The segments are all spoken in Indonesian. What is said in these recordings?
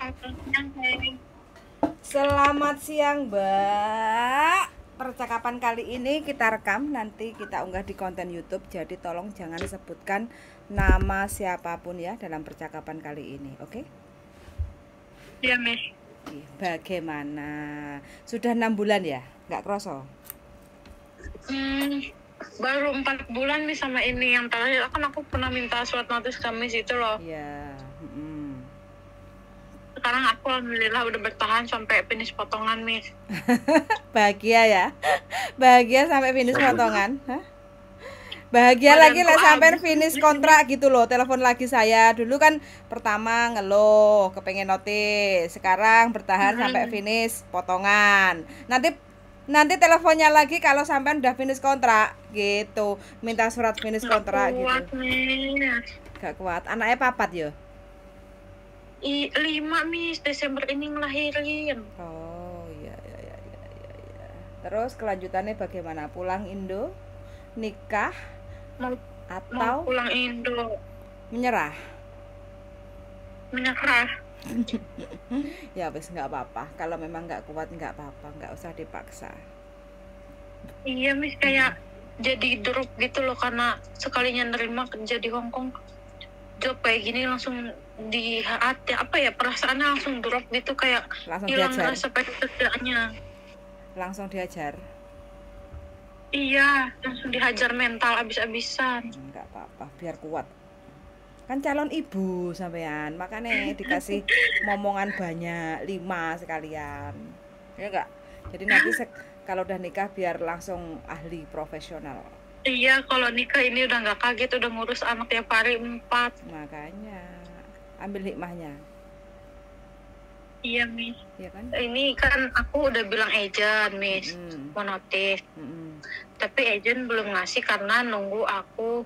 Yang kayak Selamat siang, Mbak. Percakapan kali ini kita rekam, nanti kita unggah di konten YouTube. Jadi tolong jangan sebutkan nama siapapun ya dalam percakapan kali ini, oke? dia Miss. Bagaimana? Sudah 6 bulan ya? Nggak kroso? Hmm, baru 4 bulan nih sama ini. Yang terakhir kan aku pernah minta surat notis ke Miss itu loh. Iya. Sekarang aku alhamdulillah udah bertahan sampai finish potongan Miss. Bahagia ya? Bahagia sampai finish potongan? Hah? Bahagia lagi Badanku lah sampai habis. finish kontrak gitu loh. Telepon lagi saya. Dulu kan pertama ngeluh, kepengen notis. Sekarang bertahan sampai finish potongan. Nanti nanti teleponnya lagi kalau sampai udah finish kontrak gitu. Minta surat finish Nggak kontrak gitu. kuat Miss. Gak kuat. Anaknya papat yo. 5 Miss Desember ini ngelahirin. Oh iya iya iya iya iya. Iya. Terus kelanjutannya bagaimana? Pulang Indo? Nikah Mau atau pulang Indo, menyerah? menyerah. Ya wis nggak apa-apa, kalau memang nggak kuat nggak apa-apa, nggak usah dipaksa. Iya Miss, kayak jadi drop gitu loh karena sekalinya nerima kerja di Hong Kong, job kayak gini langsung di hati apa ya, perasaannya langsung drop gitu, kayak Langsung hilang diajar, rasa pekerjaannya. langsung diajar. Iya, langsung dihajar mental abis-abisan. Nggak apa-apa, biar kuat. Kan calon ibu sampean, makanya dikasih momongan banyak, 5 sekalian. Ya nggak? Jadi nanti kalau udah nikah biar langsung ahli profesional. Iya, kalau nikah ini udah nggak kaget, udah ngurus anak tiap hari 4. Makanya ambil hikmahnya, Iya Miss, ya kan? ini kan aku udah bilang agent Miss, Mm-mm. mau notis, Mm-mm. tapi agent belum ngasih karena nunggu aku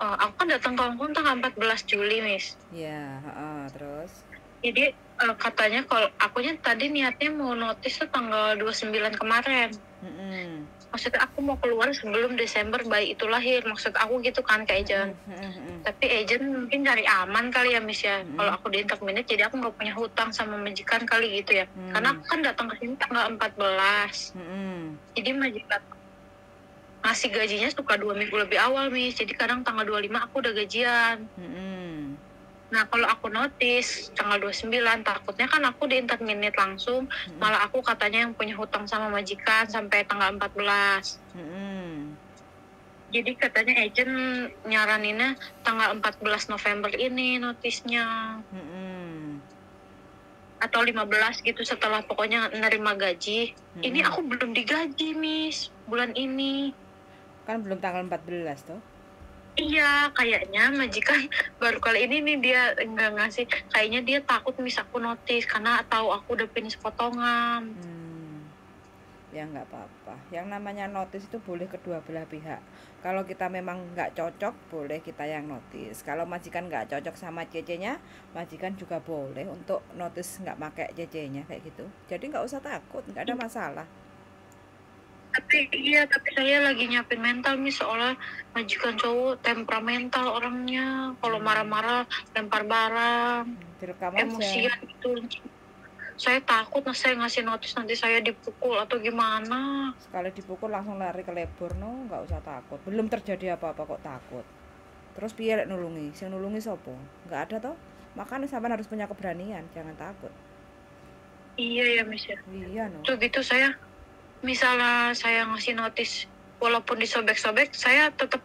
kan datang ke Hong Kong tanggal 14 Juli Miss. Ya, terus. Jadi katanya kalau akunya tadi niatnya mau notis tuh tanggal 29 kemarin. Mm-mm. Maksudnya aku mau keluar sebelum Desember bayi itu lahir. Maksud aku gitu kan ke agent. Mm-mm. Tapi agent mungkin cari aman kali ya Miss ya. Kalau aku di interminate jadi aku nggak punya hutang sama majikan kali gitu ya. Karena aku kan datang ke sini tanggal 14. Mm-mm. Jadi majikan ngasih gajinya suka 2 minggu lebih awal Miss. Jadi kadang tanggal 25 aku udah gajian. Mm-mm. Nah, kalau aku notis tanggal 29, takutnya kan aku di interminate langsung, malah aku katanya yang punya hutang sama majikan sampai tanggal 14. Mm-mm. Jadi katanya agent nyaraninnya tanggal 14 November ini notisnya. Mm-mm. Atau 15 gitu setelah pokoknya nerima gaji. Ini aku belum digaji, Miss, bulan ini. Kan belum tanggal 14 toh. Iya, kayaknya majikan baru kali ini nih dia nggak ngasih. Kayaknya dia takut Miss aku notis karena tahu aku udah finish potongan. Ya nggak apa-apa, yang namanya notis itu boleh kedua belah pihak. Kalau kita memang nggak cocok, boleh kita yang notis. Kalau majikan nggak cocok sama CC-nya, majikan juga boleh untuk notis nggak pakai CC-nya kayak gitu. Jadi nggak usah takut, nggak ada masalah. Tapi saya lagi nyiapin mental Miss, soalnya majikan cowok temperamental orangnya. Kalau marah-marah lempar barang, Direkam aja. emosian gitu. Saya takut saya ngasih notis nanti saya dipukul atau gimana. Sekali dipukul langsung lari ke lebur, no, nggak usah takut. Belum terjadi apa-apa kok takut. Terus biar nulungi, saya nulungi sopo? Nggak ada toh. Makanya sampai harus punya keberanian, jangan takut. Iya ya Miss ya. Iya no. Tuh gitu saya, misalnya saya ngasih notis walaupun disobek-sobek, saya tetap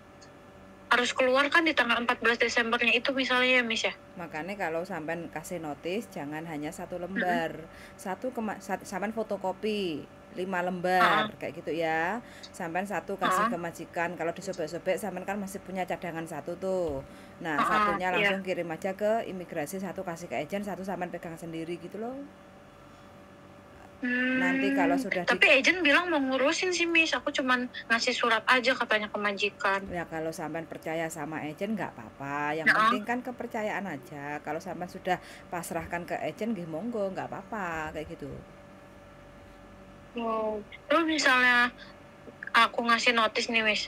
harus keluar kan di tanggal 14 Desembernya itu misalnya ya Miss ya. Makanya kalau sampai kasih notis jangan hanya 1 lembar. Sampai fotokopi 5 lembar kayak gitu ya. Sampai 1 kasih ke majikan. Kalau disobek-sobek sampai kan masih punya cadangan 1 tuh. Nah, satunya langsung kirim aja ke imigrasi, 1 kasih ke agent, 1 sampai pegang sendiri gitu loh. Nanti kalau sudah tapi agent bilang mau ngurusin sih Miss, aku cuman ngasih surat aja katanya ke majikan. Ya kalau sampean percaya sama agent nggak apa-apa, yang penting kan kepercayaan aja. Kalau sampean sudah pasrahkan ke agent nggih monggo, nggak apa-apa kayak gitu. Terus misalnya aku ngasih notis nih Miss,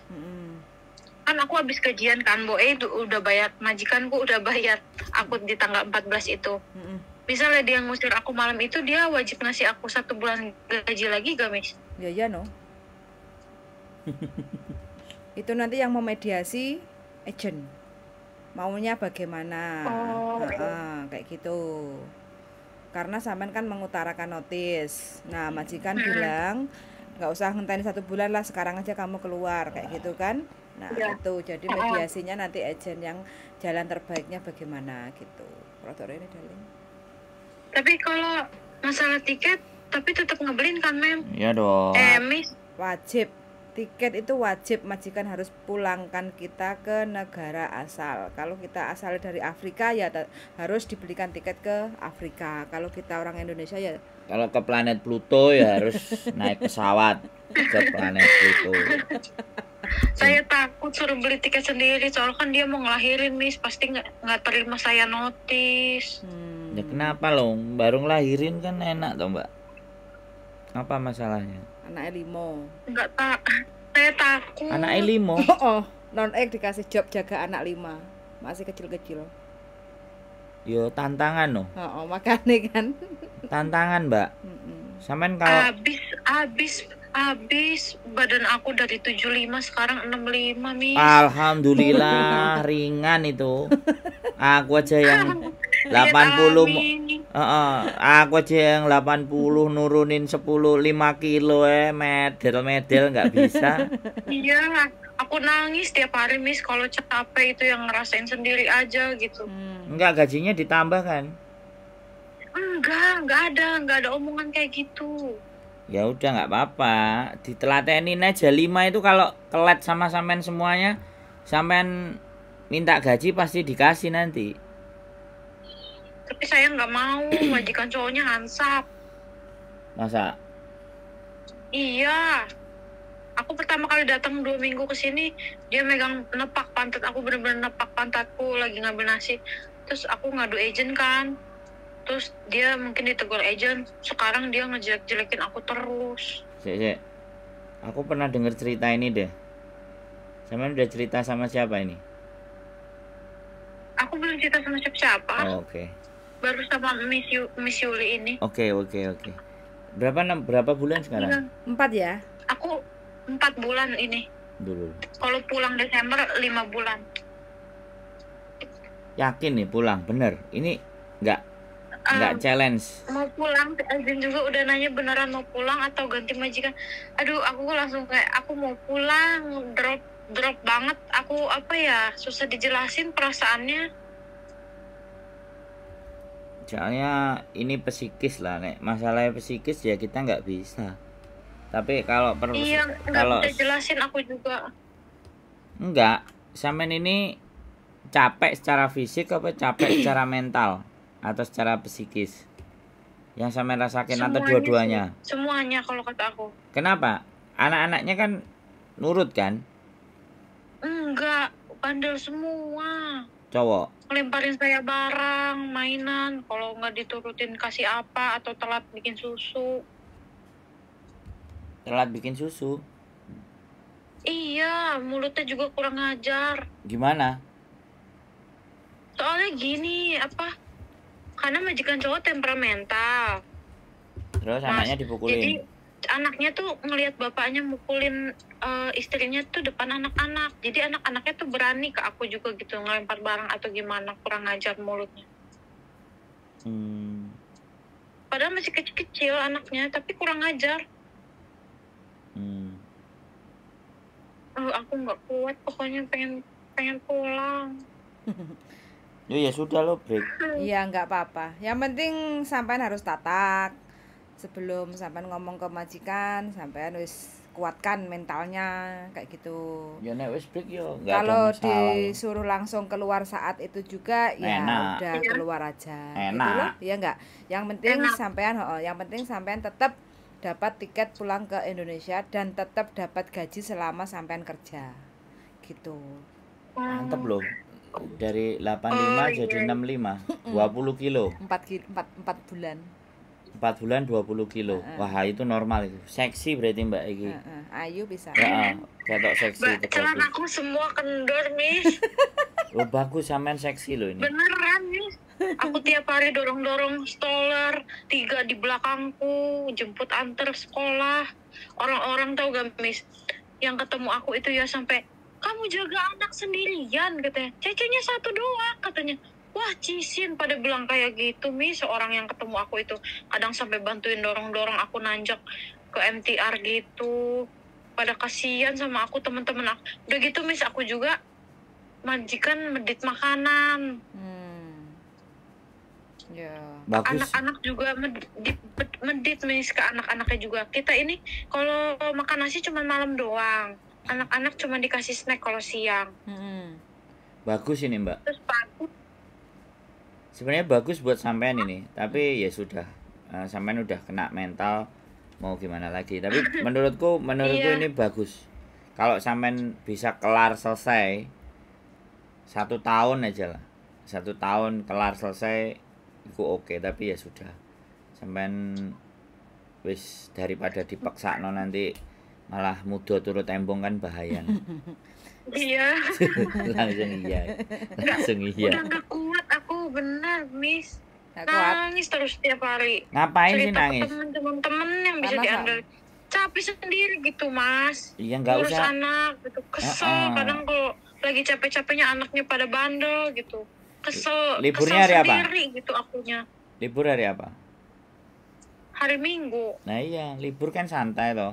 kan aku habis gajian kan, itu udah bayar, majikanku udah bayar aku di tanggal 14 itu. Misalnya dia ngusir aku malam itu, dia wajib ngasih aku 1 bulan gaji lagi gak, Miss? Ya no. Itu nanti yang memediasi agent, maunya bagaimana. Kayak gitu. Karena sampean kan mengutarakan notis. Nah, majikan bilang nggak usah ngenteni 1 bulan lah, sekarang aja kamu keluar, kayak gitu kan. Nah, itu jadi mediasinya nanti agent yang jalan terbaiknya bagaimana gitu. Produk ini darling. Tapi kalau masalah tiket, tapi tetap ngebelin kan, Mem? Iya dong. Miss, wajib. Tiket itu wajib, majikan harus pulangkan kita ke negara asal. Kalau kita asal dari Afrika ya harus dibelikan tiket ke Afrika. Kalau kita orang Indonesia ya kalau ke planet Pluto ya harus naik pesawat ke planet Pluto. saya takut suruh beli tiket sendiri, soalnya kan dia mau ngelahirin, Miss, pasti nggak terima saya notis. Ya kenapa loh? Baru ngelahirin kan enak toh, Mbak. Apa masalahnya? Anaknya 5. Enggak, saya takut. Anaknya 5. Non-ek dikasih job jaga anak 5. Masih kecil-kecil. Yo tantangan loh. Makanya kan. Tantangan, Mbak. Sampean kalau habis badan aku dari 75 sekarang 65, Miss. Alhamdulillah ringan itu. Aku aja yang 80. Aku aja yang 80 nurunin 5 kilo medel nggak bisa. Iya, aku nangis tiap hari, Miss, kalau capek itu yang ngerasain sendiri aja gitu. Enggak, gajinya ditambah kan? Enggak ada omongan kayak gitu. Ya udah nggak apa-apa, ditelatenin aja 5 itu kalau kelet sama sampean semuanya, sampean minta gaji pasti dikasih nanti. Tapi saya nggak mau, majikan cowoknya hansap. Masa? Iya. Aku pertama kali datang 2 minggu ke sini, dia megang nepak pantat aku, bener-bener nepak pantatku lagi ngambil nasi. Terus aku ngadu agent kan. Terus dia mungkin ditegur agent, sekarang dia ngejelek-jelekin aku terus. Sik. Aku pernah dengar cerita ini deh. Sampean udah cerita sama siapa ini? Aku belum cerita sama siapa-siapa. Oh, oke. Baru sama Miss Yuli ini. Oke. Berapa bulan sekarang? 4 ya? Aku 4 bulan ini. Dulu. Kalau pulang Desember 5 bulan. Yakin nih pulang, bener? Ini nggak challenge. Mau pulang, agent juga udah nanya beneran mau pulang atau ganti majikan. Aduh, aku langsung kayak aku mau pulang, drop banget. Aku susah dijelasin perasaannya. Soalnya ini psikis lah, Nek. Masalahnya psikis ya kita nggak bisa. Tapi kalau nggak bisa jelasin aku juga. Enggak, sampean ini capek secara fisik apa capek secara mental atau secara psikis? Yang sampean rasakin atau dua-duanya? Semuanya kalau kata aku. Kenapa? Anak-anaknya kan nurut kan? Enggak, bandel semua. Cowok. Ngelemparin saya barang, mainan, kalau nggak diturutin kasih apa atau telat bikin susu. Telat bikin susu? Iya, mulutnya juga kurang ajar. Gimana? Soalnya gini, karena majikan cowok temperamental. Terus anaknya dipukulin? Jadi anaknya tuh ngelihat bapaknya mukulin istrinya tuh depan anak-anak. Jadi anak-anaknya tuh berani ke aku juga gitu, ngelempar barang atau gimana, kurang ajar mulutnya. Padahal masih kecil-kecil anaknya, tapi kurang ajar. Aku nggak kuat, pokoknya pengen pulang. Ya sudah lo break. Iya nggak apa-apa. Yang penting sampean harus tatak. Sebelum sampean ngomong ke majikan, sampean wis kuatkan mentalnya kayak gitu. Ya nek wis break yo. Kalau disuruh langsung keluar saat itu juga ya udah keluar aja. Enak. Gitu loh. Ya enggak. Yang penting sampean tetap dapat tiket pulang ke Indonesia dan tetap dapat gaji selama sampean kerja. Gitu. Mantep loh. Dari 85 jadi 65. 20 kilo. 4 bulan. 4 bulan 20 kilo. Wah, itu normal itu. Seksi berarti Mbak iki. Ayu bisa. Heeh, ketok seksi itu bagus. Celanaku semua kendor, Miss. Oh, bagus sampean seksi loh ini. Beneran, Miss. Aku tiap hari dorong-dorong stroller, 3 di belakangku, jemput antar sekolah. Orang-orang tahu gak, Miss? Yang ketemu aku itu ya sampai, kamu jaga anak sendirian, katanya. Cecenya 1 doang, katanya. Wah, cisin pada bilang kayak gitu, Miss. Seorang yang ketemu aku itu kadang sampai bantuin dorong-dorong aku nanjak ke MTR gitu. Pada kasihan sama aku, teman-teman aku. Udah gitu, Miss, aku juga majikan medit makanan. Ya. Bagus. Anak-anak juga medit, Miss, ke anak-anaknya juga. Kita ini kalau makan nasi cuma malam doang. Anak-anak cuma dikasih snack kalau siang. Bagus ini, Mbak. Terus pagi Sebenarnya bagus buat sampean ini, tapi ya sudah. Sampean udah kena mental, mau gimana lagi. Tapi menurutku Iya. ini bagus. Kalau sampean bisa kelar selesai 1 tahun aja lah. 1 tahun kelar selesai itu oke, tapi ya sudah. Sampean wis daripada dipaksakno nanti malah muda turut tembong kan bahaya. Iya. Langsung iya. Udah gak kuat aku, bener, Miss. Gak kuat. Nangis terus tiap hari. Ngapain sih Cerita nangis? ke teman-teman yang bisa Karena diandal. Capek sendiri gitu, Mas. Iya, nggak Ngurus usah. anak gitu. Kesel kadang kalau lagi capek-capeknya anaknya pada bandel gitu. Kesel. Liburnya hari kesel apa? sendiri gitu akunya. Libur hari apa? Hari Minggu. Nah iya, libur kan santai toh.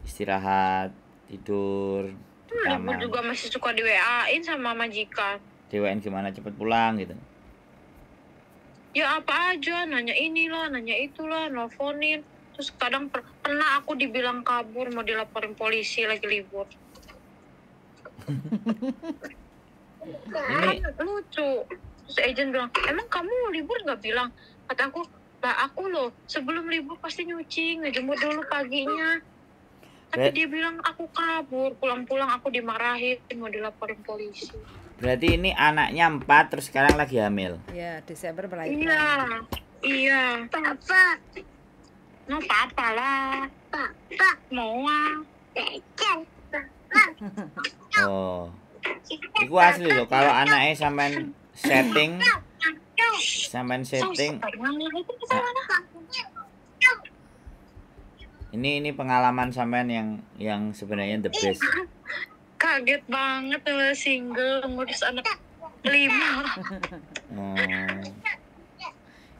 Istirahat, tidur, di Libur kamar. juga masih suka di WA-in sama majikan. Dewain gimana cepet pulang gitu. Ya apa aja, nanya inilah, nanya itulah, nelfonin. Terus kadang pernah aku dibilang kabur, mau dilaporin polisi lagi libur. Ini Lucu. Terus agent bilang, emang kamu libur nggak bilang? Kata aku, lah aku loh sebelum libur pasti nyuci, ngejemur dulu paginya. Tapi dia bilang aku kabur, pulang-pulang aku dimarahin, mau dilaporin polisi. berarti ini anaknya 4 terus sekarang lagi hamil. Ya, Desember melahirkan. Iya, iya. Papa. No, papa lah. Papa. Mau Oh. Iku asli loh kalau anaknya sampean setting ini pengalaman sampean yang sebenarnya the best. Kaget banget sama single ngurus anak 5.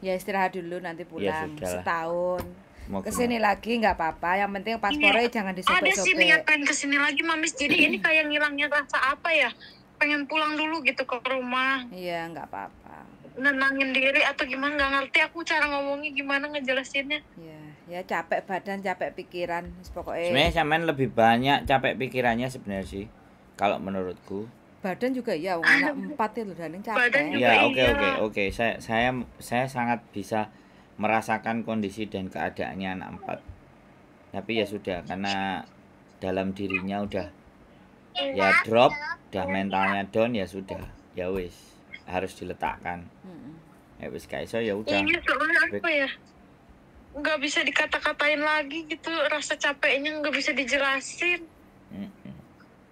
Ya istirahat dulu nanti pulang sudahlah. setahun. Mau Kesini lagi nggak apa-apa. Yang penting paspornya jangan Ada sih disobek-sobek. niat pengen kesini lagi, Mamis. Jadi ini kayak ngilangnya rasa apa ya? Pengen pulang dulu gitu ke rumah. Iya nggak apa-apa. Nenangin diri atau gimana, nggak ngerti aku cara ngomongnya gimana ngejelasinnya. Ya capek badan, capek pikiran, pokoknya. Sebenarnya sampean lebih banyak capek pikirannya sebenarnya sih kalau menurutku. Badan juga ya, wong anak 4 itu dan capek. Badan juga. Ya, Iya. oke. Saya sangat bisa merasakan kondisi dan keadaannya anak 4. Tapi ya sudah, karena dalam dirinya udah ya drop, udah mentalnya down, ya sudah. Ya wis, harus diletakkan. Ya wis gak iso, ya udah. Iya, soalnya apa ya? Nggak bisa dikata-katain lagi gitu, rasa capeknya nggak bisa dijelasin.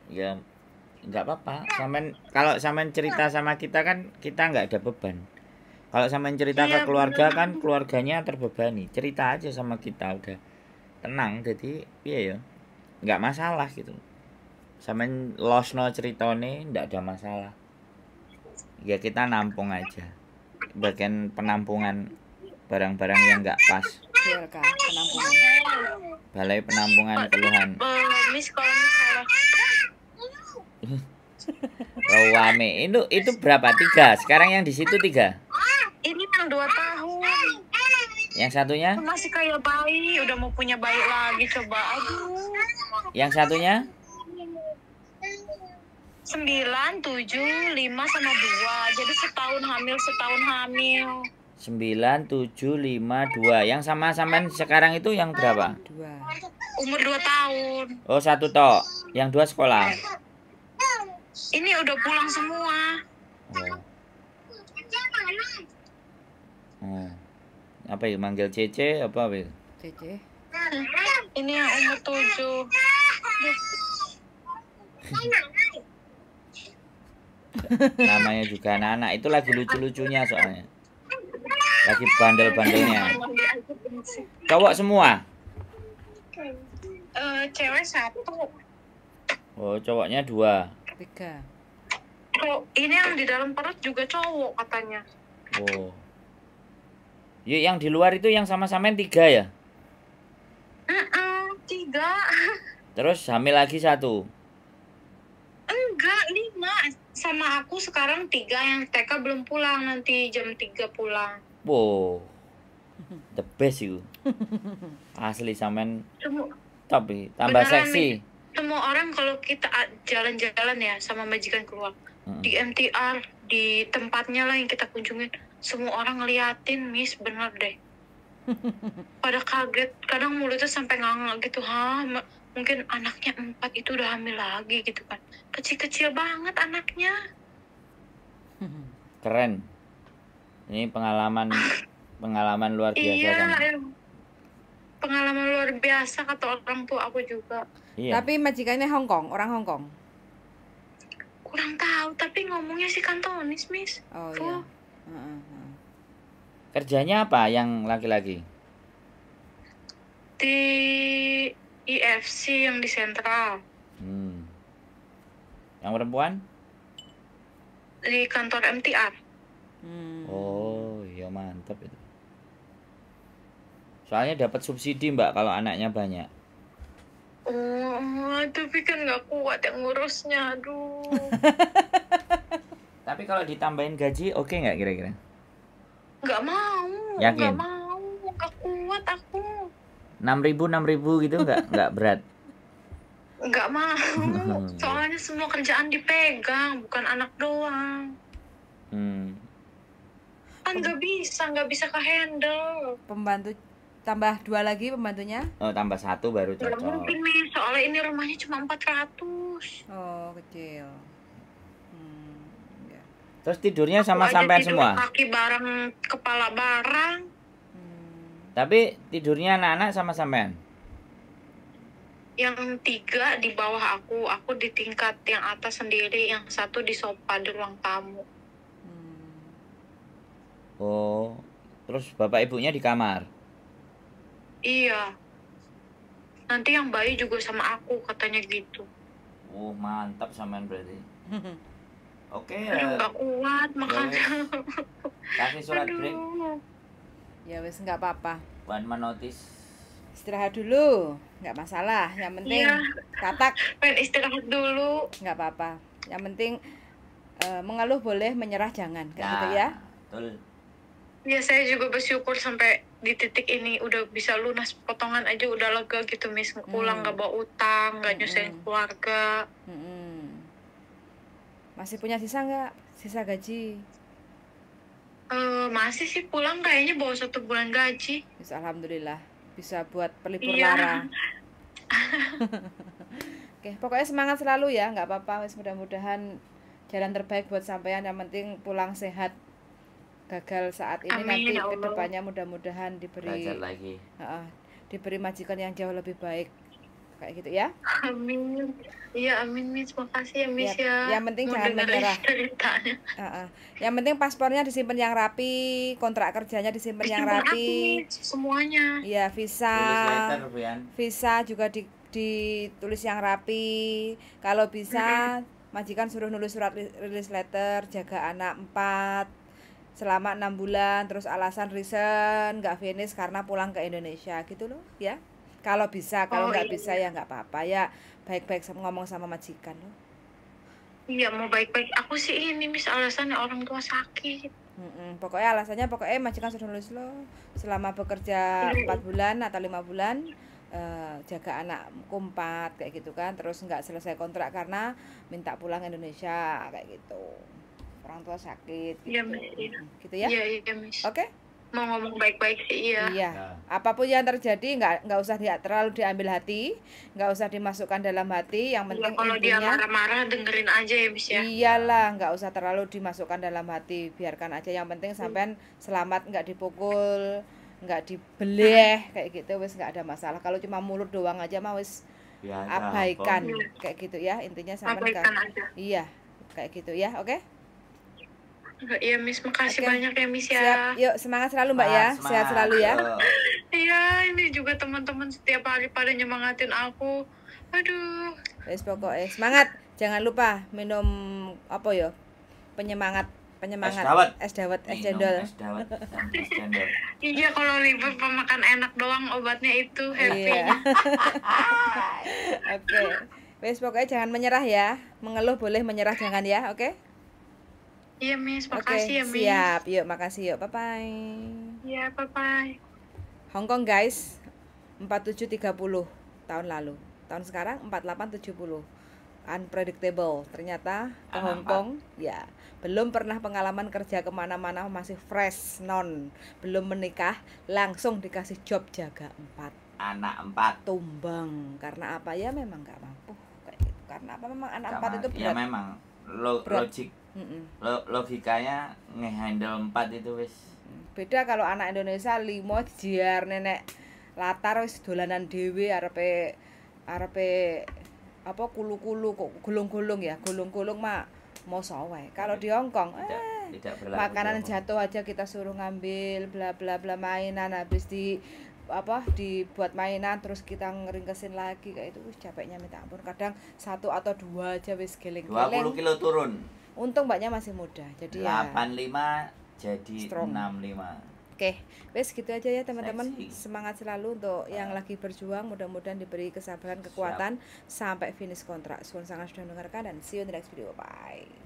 Ya nggak apa-apa. Kalau sampean cerita sama kita kan kita nggak ada beban. Kalau sampean cerita ke keluarga kan keluarganya terbebani. Cerita aja sama kita udah tenang. Jadi iya ya nggak masalah gitu. Sampean losno ceritone nggak ada masalah. Ya kita nampung aja. Bagian penampungan barang-barang yang nggak pas. BLK penampungan. Balai Penampungan Keluhan. Miss, kalau misalnya Wame itu berapa? 3. Sekarang yang di situ 3. ini yang 2 tahun Yang satunya? masih kayak bayi, udah mau punya bayi lagi coba. Aduh. Yang satunya? 9, 7, 5 sama 2. Jadi setahun hamil. 9, 7, 5, 2. Yang sama sampean sekarang itu yang berapa? 2. Umur 2 tahun. Oh, 1 tok. Yang 2 sekolah. Ini udah pulang semua. Oh. apa ya, manggil Cece apa itu? Cece. Ini yang umur 7. Namanya juga anak-anak, itu lagi lucu-lucunya soalnya. Lagi bandel-bandelnya. Cowok semua? Cewek 1. Oh, cowoknya 2. 3. Kok ini yang di dalam perut juga cowok katanya. Oh. Yuk, yang di luar itu yang sama-samain 3 ya? 3. Terus hamil lagi 1. Enggak, 5. Sama aku sekarang 3, yang TK belum pulang, nanti jam 3 pulang. Wow. The best itu. Asli sampean tapi tambah Beneran seksi. nih, semua orang kalau kita jalan-jalan ya sama majikan keluar, di MTR, di tempatnya lah yang kita kunjungin, semua orang ngeliatin, Miss, bener deh. Pada kaget, kadang mulutnya sampai nganga gitu, mungkin anaknya 4 itu udah hamil lagi gitu kan. Kecil-kecil banget anaknya. Keren. Ini pengalaman luar biasa Iya, kan. pengalaman luar biasa kata orang tua aku juga. Iya. Tapi majikannya Hongkong, orang Hongkong. Kurang tahu, tapi ngomongnya sih Kantonis, Miss. Oh Full. iya. Kerjanya apa yang laki-laki? Di IFC yang di Sentral. Yang perempuan? Di kantor MTR. Oh, ya mantap itu. Soalnya dapat subsidi, Mbak, kalau anaknya banyak. Oh, tapi kan nggak kuat yang ngurusnya, aduh. Tapi kalau ditambahin gaji, oke nggak kira-kira? Nggak mau. Yakin? Nggak mau, nggak kuat aku. 6.000 gitu nggak berat? Nggak mau. Soalnya semua kerjaan dipegang, bukan anak doang. Kan nggak bisa ke-handle. Pembantu tambah 2 lagi pembantunya? Oh, tambah 1 baru Nggak cocok. mungkin nih, soalnya ini rumahnya cuma 400. Oh, kecil. Ya. Terus tidurnya sama Aku aja sampean tidur semua? kaki bareng, kepala bareng. Tapi tidurnya anak-anak sama sampean? Yang 3 di bawah aku di tingkat yang atas sendiri, yang 1 di sofa di ruang tamu. Oh, terus bapak ibunya di kamar? Iya. Nanti yang bayi juga sama aku, katanya gitu. Oh, mantap sampean berarti. Oke, Nggak kuat, makanya. kasih surat break. Ya wes nggak apa-apa. 1 man notice. Istirahat dulu, nggak masalah. Yang penting Iya. katak Pengen istirahat dulu. nggak apa-apa. Yang penting mengeluh boleh, menyerah jangan, kayak gitu ya. Betul. Ya, saya juga bersyukur sampai di titik ini udah bisa lunas potongan aja udah lega gitu, Miss. Pulang nggak bawa utang, nggak nyusahin keluarga. Masih punya sisa nggak? Sisa gaji? Masih sih, pulang kayaknya bawa 1 bulan gaji. Yes, alhamdulillah bisa buat pelipur Iya. lara. Oke, pokoknya semangat selalu ya, nggak apa-apa. Wes mudah-mudahan jalan terbaik buat sampean. Yang penting pulang sehat. Gagal saat ini, Amin, nanti ya Allah. kedepannya mudah-mudahan diberi Belajar lagi. diberi majikan yang jauh lebih baik, kayak gitu ya. Amin. Iya, amin, Miss. Makasih ya, Miss, ya. Yang penting Mau jangan dengerin menyerah. ceritanya. Yang penting paspornya disimpan yang rapi, kontrak kerjanya disimpan yang Disimpan rapi. Miss, semuanya. Ya, Tulis letter, Bian. visa juga ditulis yang rapi. Kalau bisa majikan suruh nulis surat release letter, jaga anak 4 selama 6 bulan, terus alasan reason nggak finish karena pulang ke Indonesia gitu loh ya. Kalau bisa, kalau nggak bisa ya nggak apa-apa ya, baik-baik ngomong sama majikan loh. Iya, mau baik-baik. Aku sih ini, Miss, alasannya orang tua sakit. Pokoknya alasannya majikan suruh nulis loh selama bekerja 4 bulan atau 5 bulan jaga anak 4 kayak gitu kan, terus nggak selesai kontrak karena minta pulang Indonesia kayak gitu, orang tua sakit gitu. Iya, Miss. Iya. Gitu ya. Iya, Miss. Oke. Mau ngomong baik-baik sih, iya. Iya. Apapun yang terjadi nggak usah terlalu diambil hati, nggak usah dimasukkan dalam hati. Yang penting Kalau dia intinya marah-marah dengerin aja ya, Miss, ya. iyalah, nggak usah terlalu dimasukkan dalam hati, biarkan aja. Yang penting sampean selamat, nggak dipukul, nggak dibeleh kayak gitu wis nggak ada masalah. Kalau cuma mulut doang aja mah wis Biasa, abaikan Pom. kayak gitu ya, intinya sampean Abaikan aja. iya kayak gitu ya. Oke. Iya Miss, makasih Oke. banyak ya Miss Siap, ya. yuk semangat selalu Mbak ya, Semangat, sehat selalu ya. semangat. Iya, ini juga teman-teman setiap hari pada nyemangatin aku. Aduh. Wes pokoknya semangat, jangan lupa minum apa ya, penyemangat es dawet es Minum cendol. es dawet dan es cendol. Iya, kalau libur pemakan enak doang, obatnya itu happy. Iya. Oke. Wes pokoknya jangan menyerah ya, mengeluh boleh, menyerah jangan ya. Oke. Iya Miss, Oke, makasih ya Miss. siap. Yuk, makasih yuk. Bye bye. Iya, bye-bye. Hong Kong guys, 4730 tahun lalu. Tahun sekarang 4870. Unpredictable. Ternyata ke Anak Hong Kong, ya belum pernah pengalaman kerja kemana-mana, masih fresh, belum menikah, langsung dikasih job jaga 4. Anak 4. Tumbang. Karena apa ya? Memang nggak mampu kayak gitu. Karena apa? Memang anak 4 itu Ya berat. memang Berat. logik Mm-mm. logikanya ngehandle 4 itu wis. Beda kalau anak Indonesia 5 jiar nenek latar wis dolanan dhewe arepe apa kulu-kulu kok gulung-gulung ya, gulung-gulung mah moso wae. Kalau di Hong Kong Tidak berlaku. makanan jatuh aja kita suruh ngambil bla bla bla, mainan habis dibuat mainan terus kita ngeringkesin lagi kayak itu wis capeknya minta ampun. Kadang 1 atau 2 aja wis 20 geleng-geleng. kilo turun. Untung mbaknya masih muda. Jadi 85 jadi strong. 65. Oke, wes gitu aja ya teman-teman. Seksi. Semangat selalu untuk yang lagi berjuang. Mudah-mudahan diberi kesabaran, kekuatan sampai finish kontrak. Suwun sangat sudah mendengarkan dan see you in the next video. Bye.